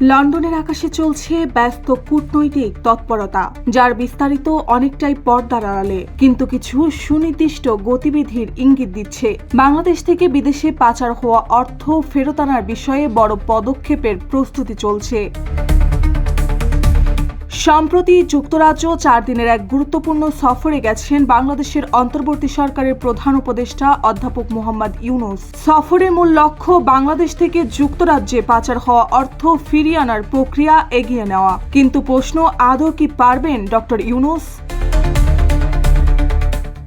লন্ডনের আকাশে চলছে ব্যস্ত কূটনৈতিক তৎপরতা, যার বিস্তারিত অনেকটাই পর্দার আড়ালে, কিন্তু কিছু সুনির্দিষ্ট গতিবিধির ইঙ্গিত দিচ্ছে। বাংলাদেশ থেকে বিদেশে পাচার হওয়া অর্থ ফেরত আনার বিষয়ে বড় পদক্ষেপের প্রস্তুতি চলছে। সম্প্রতি যুক্তরাজ্য 4 দিনের এক গুরুত্বপূর্ণ সফরে গেছেন বাংলাদেশের অন্তর্বর্তী সরকারের প্রধান উপদেষ্টা অধ্যাপক মোহাম্মদ ইউনূস। সফরের মূল লক্ষ্য বাংলাদেশ থেকে যুক্তরাজ্যে পাচার হওয়া অর্থ ফিরিয়ে আনার প্রক্রিয়া এগিয়ে নেওয়া। কিন্তু প্রশ্ন, আদৌ কি পারবেন ডক্টর ইউনূস?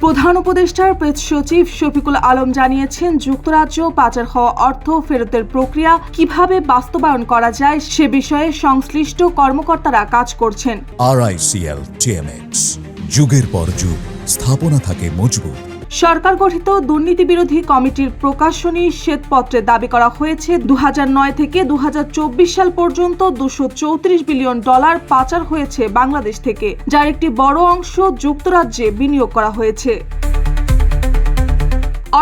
প্রধান উপদেষ্টার প্রেস সচিব শফিকুল আলম জানিয়েছেন, যুক্তরাজ্য পাচার হওয়া অর্থ ফেরতের প্রক্রিয়া কিভাবে বাস্তবায়ন করা যায় সে বিষয়ে সংশ্লিষ্ট কর্মকর্তারা কাজ করছেন। RICL TMX, যুগের পর যুগ স্থাপনা থাকে মজবুত। সরকার গঠিত দুর্নীতি বিরোধী কমিটির প্রকাশনী শ্বেতপত্রে দাবি করা হয়েছে 2009 থেকে 2024 সাল পর্যন্ত $234 বিলিয়ন পাচার হয়েছে বাংলাদেশ থেকে, যার একটি বড় অংশ যুক্তরাজ্যে বিনিয়োগ করা হয়েছে।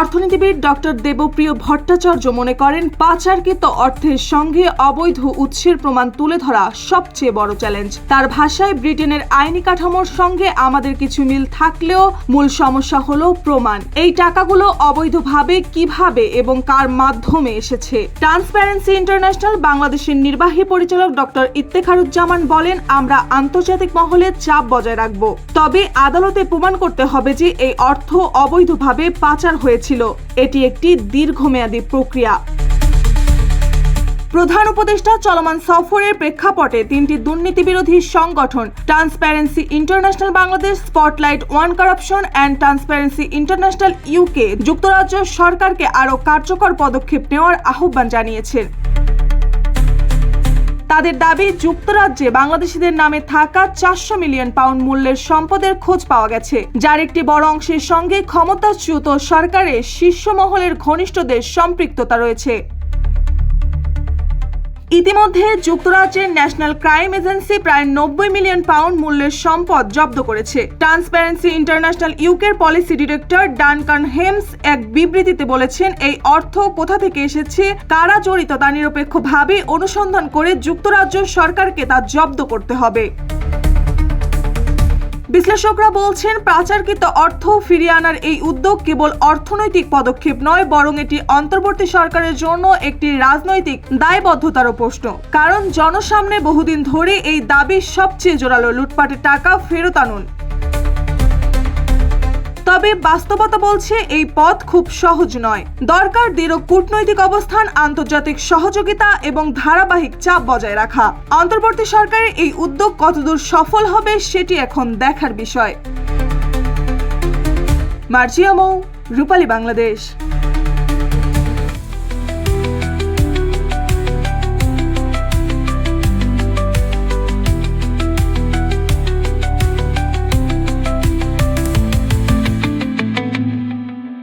অর্থনীতিবিদ ডক্টর দেবপ্রিয় ভট্টাচার্য মনে করেন, পাচারকৃত অর্থের সঙ্গে অবৈধ উৎসের প্রমাণ তুলে ধরা সবচেয়ে বড় চ্যালেঞ্জ। তার ভাষায়, ব্রিটেনের আইনি কাঠামোর সঙ্গে আমাদের কিছু মিল থাকলেও মূল সমস্যা হলো প্রমাণ। এই টাকাগুলো অবৈধভাবে কিভাবে এবং কার মাধ্যমে এসেছে। ট্রান্সপারেন্সি ইন্টারন্যাশনাল বাংলাদেশের নির্বাহী পরিচালক ডক্টর ইফতেখারুজ্জামান বলেন, আমরা আন্তর্জাতিক মহলে চাপ বজায় রাখব, তবে আদালতে প্রমাণ করতে হবে যে এই অর্থ অবৈধভাবে পাচার হয়েছে। এটি একটি দীর্ঘমেয়াদী প্রক্রিয়া। প্রধান উপদেষ্টা চলমান সফরের প্রেক্ষাপটে 3টি দুর্নীতি বিরোধী সংগঠন transparency international Bangladesh, spotlight one corruption and transparency international UK যুক্তরাজ্য সরকারকে আরও কার্যকর পদক্ষেপ নেওয়ার আহ্বান জানিয়েছেন। তাদের দাবি, যুক্তরাজ্যে বাংলাদেশিদের নামে থাকা 400 মিলিয়ন পাউন্ড মূল্যের সম্পদের খোঁজ পাওয়া গেছে, যার একটি বড় অংশের সঙ্গে ক্ষমতাচ্যুত সরকারের শীর্ষ মহলের ঘনিষ্ঠদের সম্পৃক্ততা রয়েছে। ইতিমধ্যে যুক্তরাজ্যের ন্যাশনাল ক্রাইম এজেন্সি প্রায় 90 মিলিয়ন পাউন্ড মূল্যের সম্পদ জব্দ করেছে। ট্রান্সপারেন্সি ইন্টারন্যাশনাল UK'র পলিসি ডিরেক্টর ডানকান হেমস এক বিবৃতিতে বলেছেন, এই অর্থ কোথা থেকে এসেছে, কারা জড়িত তা নিরপেক্ষভাবে অনুসন্ধান করে যুক্তরাজ্য সরকারকে তা জব্দ করতে হবে। বিশ্লেষকরা বলছেন, পাচারকৃত অর্থ ফিরিয়ে আনার এই উদ্যোগ কেবল অর্থনৈতিক পদক্ষেপ নয়, বরং এটি অন্তর্বর্তী সরকারের জন্য একটি রাজনৈতিক দায়বদ্ধতারও প্রশ্ন। কারণ জনসামনে বহুদিন ধরে এই দাবি সবচেয়ে জোরালো, লুটপাটের টাকা ফেরত আনুন। তবে বাস্তবতা বলছে, এই পথ খুব সহজ নয়। দরকার দৃঢ় কূটনৈতিক অবস্থান, আন্তর্জাতিক সহযোগিতা এবং ধারাবাহিক চাপ বজায় রাখা। অন্তর্বর্তী সরকারের এই উদ্যোগ কতদূর সফল হবে সেটি এখন দেখার বিষয়। মার্জিয়া মৌ, রূপালী বাংলাদেশ।